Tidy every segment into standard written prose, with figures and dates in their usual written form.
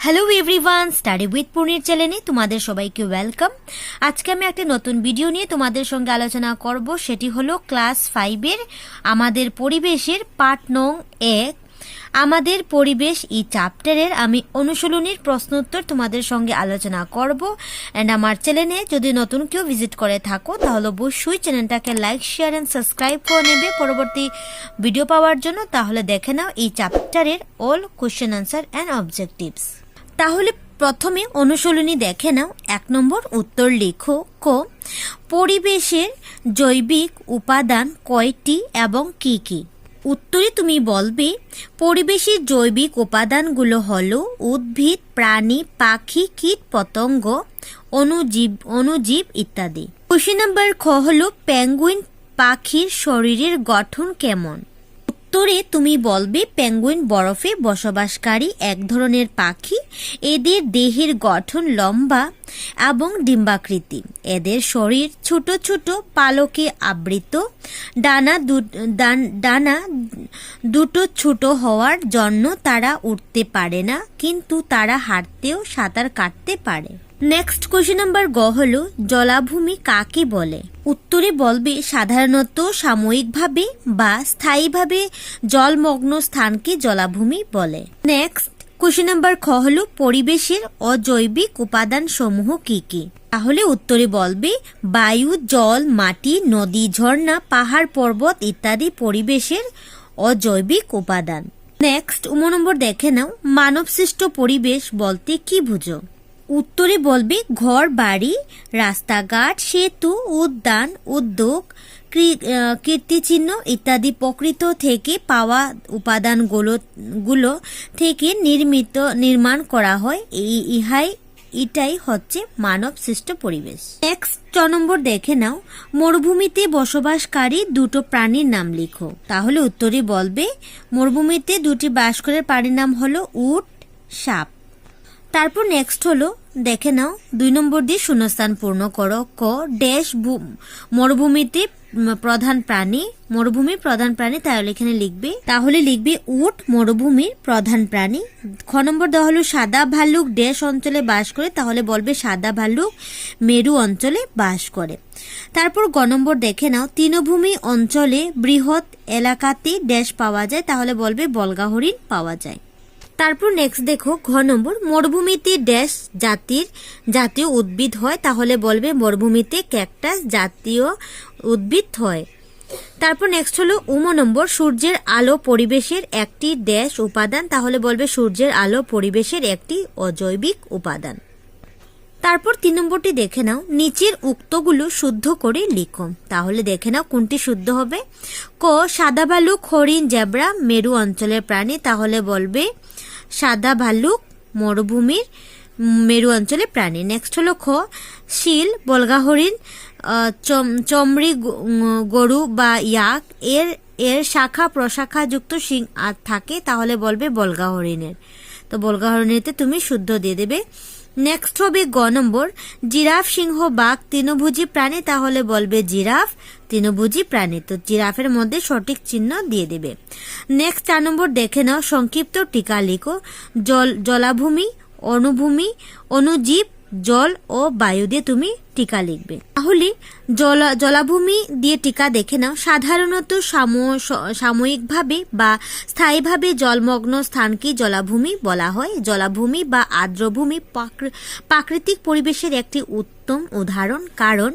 Hello everyone, study with পূর্ণির চ্যানেলে তোমাদের সবাইকে ওয়েলকাম। আজকে আমি একটা নতুন ভিডিও নিয়ে তোমাদের সঙ্গে আলোচনা করব। সেটি হলো ক্লাস 5-এর আমাদের পরিবেশের পার্ট নং 1 আমাদের পরিবেশ এই চ্যাপ্টারের আমি অনুশীলনীর প্রশ্ন উত্তর তোমাদের সঙ্গে আলোচনা করব। অ্যান্ড আমার চ্যানেলে যদি নতুন কেউ ভিজিট করে থাকো তাহলে অবশ্যই চ্যানেলটাকে লাইক, শেয়ার অ্যান্ড সাবস্ক্রাইব করে নেবে পরবর্তী ভিডিও পাওয়ার জন্য। তাহলে দেখে নাও এই চ্যাপ্টারের all question answer and objectives. তাহলে প্রথমে অনুশীলনী দেখে নাও। 1 নম্বর উত্তর লেখো। ক, পরিবেশের জৈবিক উপাদান কয়টি এবং কি কি? উত্তরে তুমি বলবে পরিবেশের জৈবিক উপাদানগুলো হলো উদ্ভিদ, প্রাণী, পাখি, কীট পতঙ্গ, অণুজীব ইত্যাদি। কোশ্চেন নাম্বার খ হলো পেঙ্গুইন পাখির শরীরের গঠন কেমন? উত্তরে তুমি বলবে পেঙ্গুইন বরফে বসবাসকারী এক ধরনের পাখি। এদের দেহের গঠন লম্বা এবং ডিম্বাকৃতি। এদের শরীর ছোট ছোট পালকে আবৃত। ডানা দুটো ছোট হওয়ার জন্য তারা উঠতে পারে না, কিন্তু তারা হাঁটতেও সাঁতার কাটতে পারে। নেক্সট কোশ্চেন নাম্বার গ হলো জলাভূমি কাকে বলে? উত্তরে বলবে সাধারণত সাময়িকভাবে বা স্থায়ীভাবে জলমগ্ন স্থানকে জলাভূমি বলে। নেক্সট কোশ্চেন নাম্বার খ হলো পরিবেশের অজৈবিক উপাদান সমূহ কি কি? তাহলে উত্তরে বলবে বায়ু, জল, মাটি, নদী, ঝর্ণা, পাহাড়, পর্বত ইত্যাদি পরিবেশের অজৈবিক উপাদান। নেক্সট নম্বর দেখে নাও মানবসৃষ্ট পরিবেশ বলতে কি বুঝো? উত্তরে বলবে ঘর বাড়ি, রাস্তাঘাট, সেতু, উদ্যান, উদ্যোগ, কীর্তিচিহ্ন ইত্যাদি প্রকৃত থেকে পাওয়া উপাদানগুলো থেকে নির্মাণ করা হয়। এটাই হচ্ছে মানব সৃষ্ট পরিবেশ। নেক্সট 6 নম্বর দেখে নাও মরুভূমিতে বসবাসকারী দুটো প্রাণীর নাম লিখো। তাহলে উত্তরে বলবে মরুভূমিতে দুটি বাস করে প্রাণীর নাম হলো উট, সাপ। তারপর নেক্সট হলো দেখে নাও 2 নম্বর দিয়ে শূন্যস্থান পূর্ণ করো। ক, ড্যাশ মরুভূমিতে প্রধান প্রাণী, মরুভূমির প্রধান প্রাণী, তাহলে এখানে লিখবে উট মরুভূমির প্রধান প্রাণী। খ নম্বর দেওয়া হলো সাদা ভাল্লুক ড্যাশ অঞ্চলে বাস করে, তাহলে বলবে সাদা ভাল্লুক মেরু অঞ্চলে বাস করে। তারপর গ নম্বর দেখে নাও তৃণভূমি অঞ্চলে বৃহৎ এলাকাতে ড্যাশ পাওয়া যায়, তাহলে বলবে বল্গা হরিণ পাওয়া যায়। তারপর নেক্সট দেখো ঘ নম্বর মরুভূমিতে ড্যাশ জাতীয় উদ্ভিদ হয়, তাহলে বলবে মরুভূমিতে ক্যাকটাস জাতীয় উদ্ভিদ হয়। তারপর নেক্সট হলো নম্বর সূর্যের আলো পরিবেশের একটি ড্যাশ উপাদান, তাহলে বলবে সূর্যের আলো পরিবেশের একটি অজৈবিক উপাদান। তারপর 3 নম্বরটি দেখে নাও নিচের উক্তগুলো শুদ্ধ করে লিখো। তাহলে দেখে নাও কোনটি শুদ্ধ হবে। ক, সাদা ভাল্লুক হরিণ জেব্রা মেরু অঞ্চলের প্রাণী, তাহলে বলবে সাদা ভাল্লুক মরুভূমির মেরু অঞ্চলের প্রাণী। নেক্সট হলো খ, শিল বল্গা হরিণ চমড়ি গরু বা ইয়াক এর শাখা প্রশাখা যুক্ত শিং থাকে, তাহলে বলবে বল্গা হরিণের। তো বল্গা হরিণেতে তুমি শুদ্ধ দিয়ে দেবে। নেক্সট হবে গ নম্বর জিরাফ, সিংহ, বাঘ তৃণভোজী প্রাণী, তাহলে বলবে জিরাফ তৃণভোজী প্রাণী। তো জিরাফের মধ্যে সঠিক চিহ্ন দিয়ে দেবে। নেক্সট 4 নম্বর দেখে নাও সংক্ষিপ্ত টিকা লিখো। জলাভূমি, অণুভূমি, অণুজীব, জল ও বায়ু দিয়ে তুমি টিকা লিখবে। তাহলে জলাভূমি দিয়ে টিকা দেখে নাও সাধারণত সাময়িকভাবে বা স্থায়ীভাবে জলমগ্ন স্থানকে জলাভূমি বলা হয়। জলাভূমি বা আর্দ্রভূমি প্রাকৃতিক পরিবেশের একটি উত্তম উদাহরণ, কারণ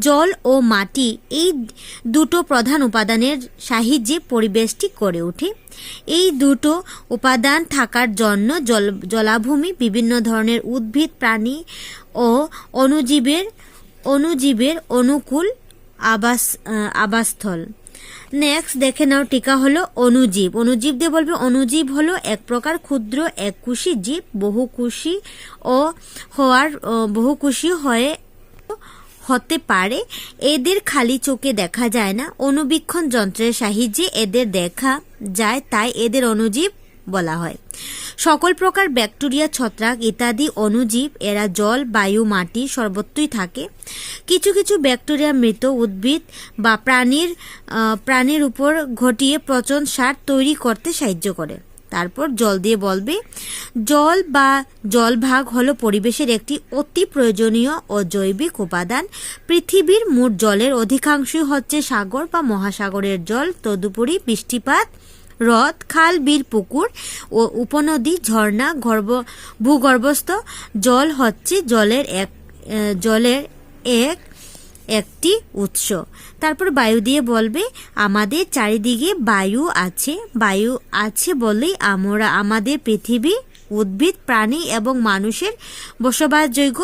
জল ও মাটি এই দুটো প্রধান উপাদানের সাহায্যে পরিবেশটি গড়ে ওঠে। এই দুটো উপাদান থাকার জন্য জলাভূমি বিভিন্ন ধরনের উদ্ভিদ, প্রাণী ও অণুজীবের অনুকূল আবাসস্থল। নেক্সট দেখে নাও টিকা হলো অণুজীব। অণুজীব দিয়ে বলবে অণুজীব হলো এক প্রকার ক্ষুদ্র এককোষী জীব, বহুকোষী হতে পারে। এদের খালি চোখে দেখা যায় না, অণুবীক্ষণ যন্ত্রের সাহায্যে এদের দেখা যায়, তাই এদের অণুজীব বলা হয়। সকল প্রকার ব্যাকটেরিয়া, ছত্রাক ইত্যাদি অণুজীব। এরা জল, বায়ু, মাটি সর্বত্রই থাকে। কিছু কিছু ব্যাকটেরিয়া মৃত উদ্ভিদ বা প্রাণীর উপর ঘটিয়ে পচন সার তৈরি করতে সাহায্য করে। তারপর জল দিয়ে বলবে জল বা জলভাগ হলো পরিবেশের একটি অতি প্রয়োজনীয় ও জৈবিক উপাদান। পৃথিবীর মোট জলের অধিকাংশই হচ্ছে সাগর বা মহাসাগরের জল। তদুপরি বৃষ্টিপাত, হ্রদ, খাল, বিল, পুকুর ও উপনদী, ঝর্ণা, ভূগর্ভস্থ জল হচ্ছে জলের একটি উৎস। তারপর বায়ু দিয়ে বলবে আমাদের চারিদিকে বায়ু আছে বলেই আমাদের পৃথিবী, উদ্ভিদ, প্রাণী এবং মানুষের বসবাসযোগ্য।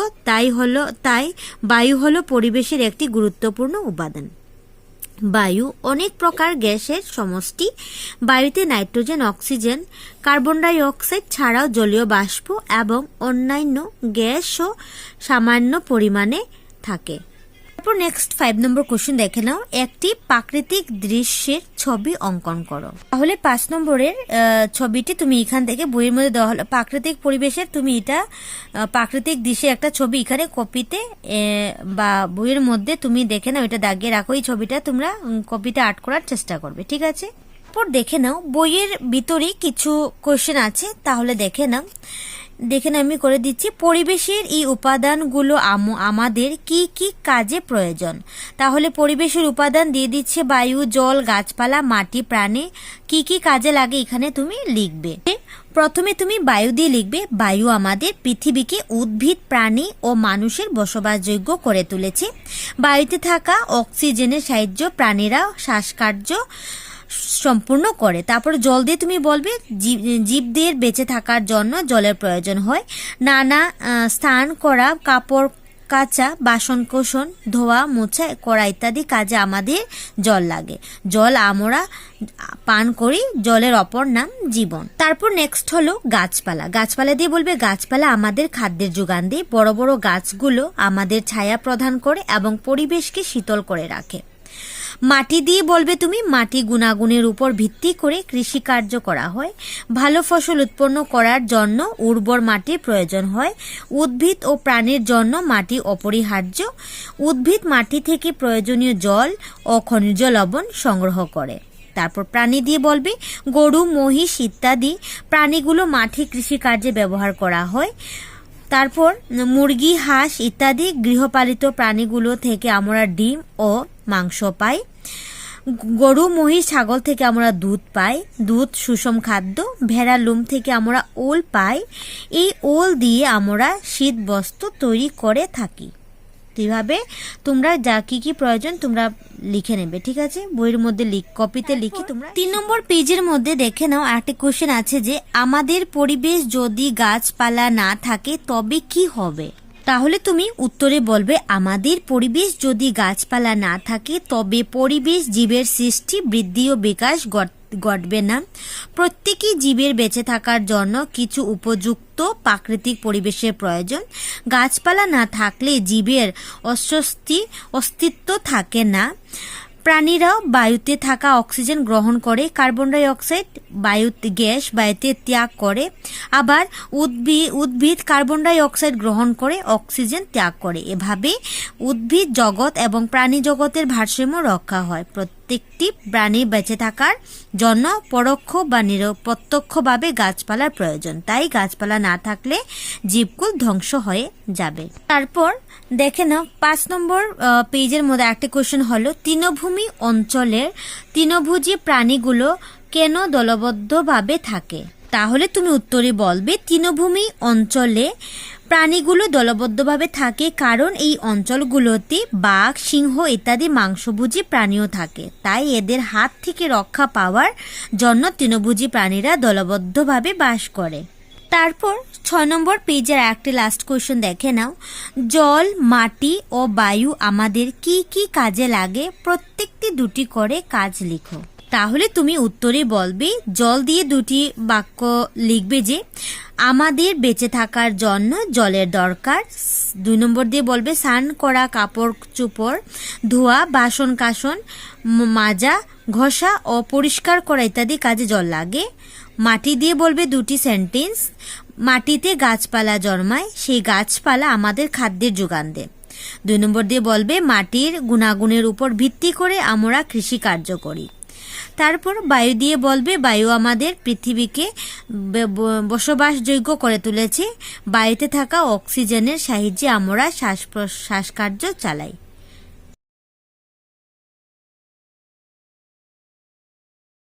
তাই বায়ু হলো পরিবেশের একটি গুরুত্বপূর্ণ উপাদান। বায়ু অনেক প্রকার গ্যাসের সমষ্টি। বায়ুতে nitrogen, oxygen, carbon die oxide ছাড়াও জলীয় বাষ্প এবং অন্যান্য গ্যাসও সামান্য পরিমাণে থাকে। তারপর নেক্সট 5 নম্বর কোশ্চেন দেখে নাও, একটি প্রাকৃতিক দৃশ্যের ছবি অঙ্কন করো। তাহলে 5 নম্বরের ছবিটি তুমি এখান থেকে বইয়ের মধ্যে দেওয়া হলো প্রাকৃতিক পরিবেশের, তুমি এটা প্রাকৃতিক দৃশ্যের একটা ছবি এখানে কপিতে বা বইয়ের মধ্যে তুমি দেখে নাও, এটা দাগিয়ে রাখো। এই ছবিটা তোমরা কপিতে আর্ট করার চেষ্টা করবে, ঠিক আছে? তারপর দেখে নাও বইয়ের ভিতরে কিছু কোশ্চেন আছে, তাহলে দেখে নাও আমি করে দিচ্ছি। পরিবেশের এই উপাদানগুলো আমাদের কি কি কাজে প্রয়োজন? তাহলে পরিবেশের উপাদান দিয়ে দিচ্ছে বায়ু, জল, গাছপালা, মাটি, প্রাণী। কি কি কাজে লাগে এখানে তুমি লিখবে। প্রথমে তুমি বায়ু দিয়ে লিখবে, বায়ু আমাদের পৃথিবীকে উদ্ভিদ, প্রাণী ও মানুষের বসবাসযোগ্য করে তুলেছে। বায়ুতে থাকা অক্সিজেনের সাহায্য প্রাণীরা শ্বাসকার্য সম্পূর্ণ করে। তারপর জল দিয়ে তুমি বলবে জীবদের বেঁচে থাকার জন্য জলের প্রয়োজন হয়। নানা স্নান করা, কাপড় কাচা, বাসন কোসন ধোয়া, মোছা করা ইত্যাদি কাজে আমাদের জল লাগে। জল আমরা পান করি, জলের অপর নাম জীবন। তারপর নেক্সট হলো গাছপালা দিয়ে বলবে গাছপালা আমাদের খাদ্যের যোগান দেয়। বড় বড় গাছগুলো আমাদের ছায়া প্রদান করে এবং পরিবেশকে শীতল করে রাখে। মাটি দিয়ে বলবে তুমি মাটি গুণাগুণের উপর ভিত্তি করে কৃষিকার্য করা হয়। ভালো ফসল উৎপন্ন করার জন্য উর্বর মাটির প্রয়োজন হয়। উদ্ভিদ ও প্রাণীর জন্য মাটি অপরিহার্য। উদ্ভিদ মাটি থেকে প্রয়োজনীয় জল ও খনিজ লবণ সংগ্রহ করে। তারপর প্রাণী দিয়ে বলবে গরু, মহিষ ইত্যাদি প্রাণীগুলো মাঠে কৃষিকার্যে ব্যবহার করা হয়। তারপর মুরগি, হাঁস ইত্যাদি গৃহপালিত প্রাণীগুলো থেকে আমরা ডিম ও মাংস পাই। গরু, মহিষ, ছাগল থেকে আমরা দুধ পাই। দুধ সুষম খাদ্য। ভেড়ার লোম থেকে আমরা ওল পাই। এই ওল দিয়ে আমরা শীত বস্ত্র তৈরি করে থাকি। এইভাবে তোমরা যা কি কি প্রয়োজন তোমরা লিখে নেবে, ঠিক আছে? বইয়ের মধ্যে কপিতে লিখে তোমরা 3 নম্বর পেজের মধ্যে দেখে নাও, একটা কোশ্চেন আছে যে আমাদের পরিবেশ যদি গাছপালা না থাকে তবে কি হবে? তাহলে তুমি উত্তরে বলবে আমাদের পরিবেশ যদি গাছপালা না থাকে তবে পরিবেশ জীবের সৃষ্টি, বৃদ্ধি ও বিকাশ ঘটবে না। প্রত্যেকই জীবের বেঁচে থাকার জন্য কিছু উপযুক্ত প্রাকৃতিক পরিবেশের প্রয়োজন। গাছপালা না থাকলে জীবের অস্তিত্ব থাকে না। প্রাণীরাও বায়ুতে থাকা অক্সিজেন গ্রহণ করে, কার্বন ডাই অক্সাইড বায়ুতে ত্যাগ করে। আবার উদ্ভিদ কার্বন ডাই অক্সাইড গ্রহণ করে, অক্সিজেন ত্যাগ করে। এভাবে উদ্ভিদ জগৎ এবং প্রাণী জগতের ভারসাম্য রক্ষা হয়। প্রত্যেকটি প্রাণী বেঁচে থাকার জন্য পরোক্ষ বা প্রত্যক্ষভাবে গাছপালার প্রয়োজন। তাই গাছপালা না থাকলে জীবকুল ধ্বংস হয়ে যাবে। তারপর দেখে নাও 5 নম্বর পেজের মধ্যে একটা কোশ্চেন হলো তৃণভূমি অঞ্চলের তৃণভোজী প্রাণীগুলো কেন দলবদ্ধভাবে থাকে? তাহলে তুমি উত্তরে বলবে তৃণভূমি অঞ্চলে প্রাণীগুলো দলবদ্ধভাবে থাকে কারণ এই অঞ্চলগুলোতে বাঘ, সিংহ ইত্যাদি মাংসভোজী প্রাণীও থাকে। তাই এদের হাত থেকে রক্ষা পাওয়ার জন্য তৃণভোজী প্রাণীরা দলবদ্ধভাবে বাস করে। তারপর 6 নম্বর পেজের একটা লাস্ট কোশ্চেন দেখে নাও, জল, মাটি ও বায়ু আমাদের কি কি কাজে লাগে? প্রত্যেকটি দুটি করে কাজ লিখো। তাহলে তুমি উত্তরে বলবে জল দিয়ে দুটি বাক্য লিখবে যে আমাদের বেঁচে থাকার জন্য জলের দরকার। 2 নম্বর দিয়ে বলবে স্নান করা, কাপড় চোপড় ধোয়া, বাসন কাসন মাজা, ঘষা ও পরিষ্কার করা ইত্যাদি কাজে জল লাগে। মাটি দিয়ে বলবে দুটি সেন্টেন্স, মাটিতে গাছপালা জন্মায়, সেই গাছপালা আমাদের খাদ্যের যোগান দেয়। 2 নম্বর দিয়ে বলবে মাটির গুণাগুণের উপর ভিত্তি করে আমরা কৃষি কার্য করি। তারপর বায়ু দিয়ে বলবে বায়ু আমাদের পৃথিবীকে বসবাসযোগ্য করে তুলেছে। বায়ুতে থাকা অক্সিজেনের সাহায্যে আমরা শ্বাস কার্য চালাই।